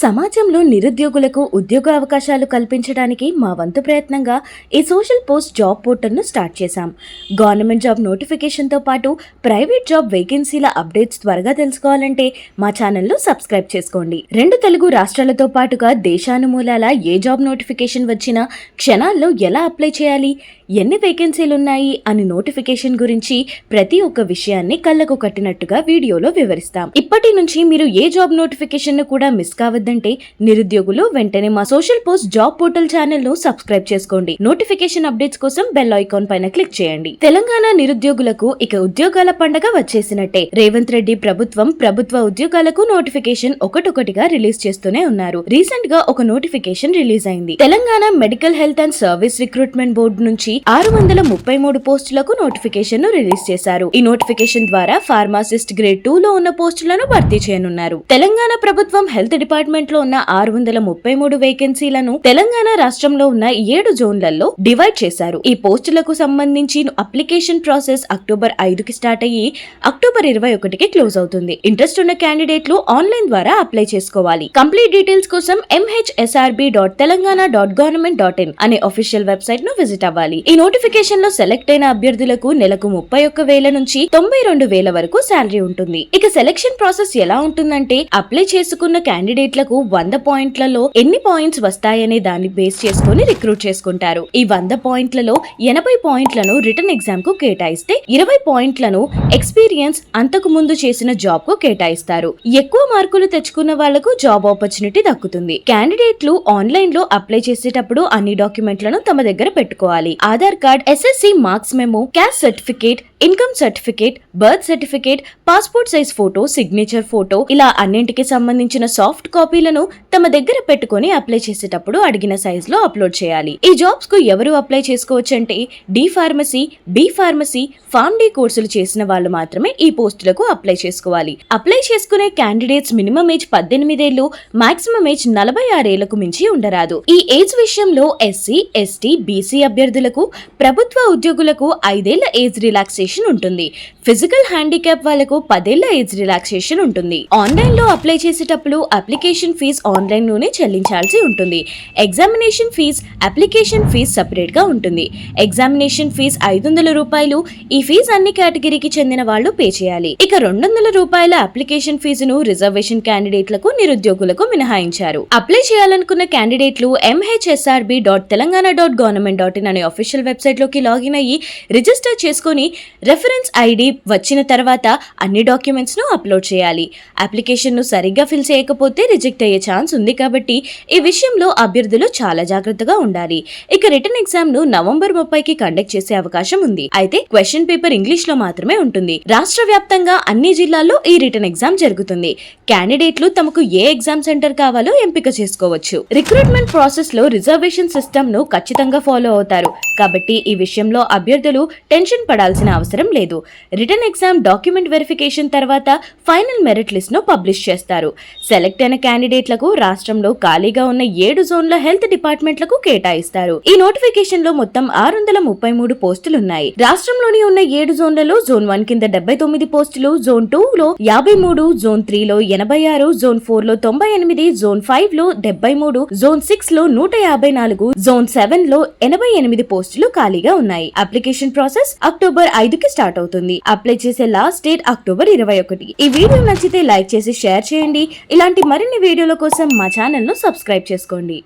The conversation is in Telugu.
సమాజంలో నిరుద్యోగులకు ఉద్యోగ అవకాశాలు కల్పించడానికి మా వంతు ప్రయత్నంగా ఈ సోషల్ పోస్ట్ జాబ్ పోర్టల్ను స్టార్ట్ చేశాం. గవర్నమెంట్ జాబ్ నోటిఫికేషన్తో పాటు ప్రైవేట్ జాబ్ వేకెన్సీల అప్డేట్స్ త్వరగా తెలుసుకోవాలంటే మా ఛానల్ను సబ్స్క్రైబ్ చేసుకోండి. 2 తెలుగు రాష్ట్రాలతో పాటుగా దేశానుమూలాల ఏ జాబ్ నోటిఫికేషన్ వచ్చినా క్షణాల్లో ఎలా అప్లై చేయాలి, ఎన్ని వేకెన్సీలున్నాయి అని నోటిఫికేషన్ గురించి ప్రతి ఒక్క విషయాన్ని కళ్ళకు కట్టినట్టుగా వీడియోలో వివరిస్తాం. ఇప్పటి నుంచి మీరు ఏ జాబ్ నోటిఫికేషన్ కూడా మిస్ కావద్దంటే నిరుద్యోగులు వెంటనే మా social post job portal channel ను సబ్స్క్రైబ్ చేసుకోండి. నోటిఫికేషన్ అప్డేట్స్ కోసం బెల్ ఐకాన్ పైన క్లిక్ చేయండి. తెలంగాణ నిరుద్యోగులకు ఇక ఉద్యోగాల పండగ వచ్చేసినట్టే. రేవంత్ రెడ్డి ప్రభుత్వ ఉద్యోగాలకు నోటిఫికేషన్ ఒకటొకటిగా రిలీజ్ చేస్తూనే ఉన్నారు. రీసెంట్ గా ఒక నోటిఫికేషన్ రిలీజ్ అయింది. Telangana medical health and service recruitment board నుంచి 633 పోస్టులకు నోటిఫికేషన్ ను రిలీజ్ చేశారు. ఈ నోటిఫికేషన్ ద్వారా ఫార్మాసిస్ట్ గ్రేడ్ 2 లో ఉన్న పోస్టులను భర్తీ చేయనున్నారు. తెలంగాణ ప్రభుత్వం హెల్త్ డిపార్ట్మెంట్ లో ఉన్న 633 వేకెన్సీలను తెలంగాణ రాష్ట్రంలో ఉన్న 7 జోన్లలో డివైడ్ చేశారు. ఈ పోస్టులకు సంబంధించి అప్లికేషన్ ప్రాసెస్ అక్టోబర్ 5కి స్టార్ట్ అయ్యి అక్టోబర్ 21కి క్లోజ్ అవుతుంది. ఇంట్రెస్ట్ ఉన్న క్యాండిడేట్లు ఆన్లైన్ ద్వారా అప్లై చేసుకోవాలి. కంప్లీట్ డీటెయిల్స్ కోసం mhsrb.telangana.government.in అనే అఫీషియల్ వెబ్సైట్ ను విజిట్ అవ్వాలి. ఈ నోటిఫికేషన్ లో సెలెక్ట్ అయిన అభ్యర్థులకు నెలకు 31,000 నుంచి 92,000 వరకు శాలరీ ఉంటుంది. ఇక సెలెక్షన్ ప్రాసెస్ ఎలా ఉంటుందంటే అప్లై చేసుకున్న క్యాండిడేట్లకు 100 పాయింట్లలో ఎన్ని పాయింట్స్ వస్తాయనే దాన్ని బేస్ చేసుకుని రిక్రూట్ చేసుకుంటారు. ఈ 100 పాయింట్లలో 80 పాయింట్లను రిటర్న్ ఎగ్జామ్ కు కేటాయిస్తే 20 పాయింట్లను ఎక్స్పీరియన్స్ అంతకు ముందు చేసిన జాబ్ కు కేటాయిస్తారు. ఎక్కువ మార్కులు తెచ్చుకున్న వాళ్లకు జాబ్ ఆపర్చునిటీ దక్కుతుంది. క్యాండిడేట్లు ఆన్లైన్ లో అప్లై చేసేటప్పుడు అన్ని డాక్యుమెంట్లను తమ దగ్గర పెట్టుకోవాలి. Aadhaar card, SSC marks memo, caste certificate, income certificate, birth certificate, passport size photo, signature photo ఇలా అన్నింటికి సంబంధించిన సాఫ్ట్ కాపీలను తమ దగ్గర పెట్టుకుని అప్లై చేసేటప్పుడు అడిగిన సైజ్ లో అప్లోడ్ చేయాలి. ఈ జాబ్స్ కు ఎవరు అప్లై చేసుకోవచ్చు అంటే D pharmacy, B pharmacy, pharm D కోర్సులు చేసిన వాళ్ళు మాత్రమే ఈ పోస్టులకు అప్లై చేసుకోవాలి. అప్లై చేసుకునే క్యాండిడేట్స్ మినిమం ఏజ్ 18 ఏళ్లు, మాక్సిమం ఏజ్ 46 ఏళ్లకు మించి ఉండరాదు. ఈ ఏజ్ విషయంలో SC, ST, BC అభ్యర్థులకు, ప్రభుత్వ ఉద్యోగులకు 5 ఏళ్ల ఏజ్ రిలాక్సేషన్ ఉంటుంది. ఫిజికల్ హ్యాండిక్యాప్ వాళ్లకు 10 ఏళ్ల ఏజ్ రిలాక్సేషన్ ఉంటుంది. ఆన్లైన్ లో అప్లై చేసేటప్పుడు అప్లికేషన్ ఫీజు ఆన్లైన్ లోనే చెల్లించాల్సి ఉంటుంది. Examination fee, application fee separate గా ఉంటుంది. ఎగ్జామినేషన్ ఫీజు 500 రూపాయలు. ఈ ఫీజు అన్ని కేటగిరీకి చెందిన వాళ్ళు పే చేయాలి. ఇక 200 రూపాయల అప్లికేషన్ ఫీజును రిజర్వేషన్ క్యాండిడేట్లకు, నిరుద్యోగులకు మినహాయించారు. అప్లై చేయాలనుకున్న క్యాండిడేట్లు mhsrb.telangana.government.in అనే అఫీషియల్ వెబ్సైట్ లోకి లాగిన్ అయ్యి రిజిస్టర్ చేసుకుని రెఫరెన్స్ ఐడి వచ్చిన తర్వాత అన్ని డాక్యుమెంట్స్ ను అప్లోడ్ చేయాలి. అప్లికేషన్ ను సరిగ్గా ఫిల్ చేయకపోతే రిజెక్ట్ అయ్యే ఛాన్స్ ఉంది కాబట్టి ఈ విషయంలో అభ్యర్థులు చాలా జాగ్రత్తగా ఉండాలి. ఇక రిటర్న్ ఎగ్జామ్ ను నవంబర్ 30కి కండక్ట్ చేసే అవకాశం ఉంది. అయితే క్వశ్చన్ పేపర్ ఇంగ్లీష్ లో మాత్రమే ఉంటుంది. రాష్ట్ర వ్యాప్తంగా అన్ని జిల్లాల్లో ఈ రిటర్న్ ఎగ్జామ్ జరుగుతుంది. క్యాండిడేట్లు తమకు ఏ ఎగ్జామ్ సెంటర్ కావాలో ఎంపిక చేసుకోవచ్చు. రిక్రూట్మెంట్ ప్రాసెస్ లో రిజర్వేషన్ సిస్టమ్ ను ఖచ్చితంగా ఫాలో అవుతారు కాబట్టి ఈ విషయంలో అభ్యర్థులు టెన్షన్ పడాల్సిన అవసరం లేదు. రిటర్న్ ఎగ్జామ్ డాక్యుమెంట్ వెరిఫికేషన్ తర్వాత ఫైనల్ మెరిట్ లిస్ట్ ను పబ్లిష్ చేస్తారు. సెలెక్ట్ అయిన క్యాండిడేట్లకు రాష్ట్రంలో ఖాళీగా ఉన్న 7 జోన్ల హెల్త్ డిపార్ట్మెంట్లకు కేటాయిస్తారు. ఈ నోటిఫికేషన్ లో మొత్తం 633 పోస్టులున్నాయి. రాష్ట్రంలోని ఉన్న 7 జోన్లలో జోన్ 1 కింద 79 పోస్టులు, జోన్ 2 లో 53, జోన్ 3 లో 86, జోన్ 4 లో 98, జోన్ 5 లో 73, జోన్ 6 లో 154, జోన్ 7 లో 88 పోస్టులు ఖాళీగా ఉన్నాయి. అప్లికేషన్ ప్రాసెస్ అక్టోబర్ 5కి స్టార్ట్ అవుతుంది. అప్లై చేసే లాస్ట్ డేట్ అక్టోబర్ 21. ఈ వీడియో నచ్చితే లైక్ చేసి షేర్ చేయండి. ఇలాంటి మరిన్ని వీడియోల కోసం మా ఛానల్ ను సబ్స్క్రైబ్ చేసుకోండి.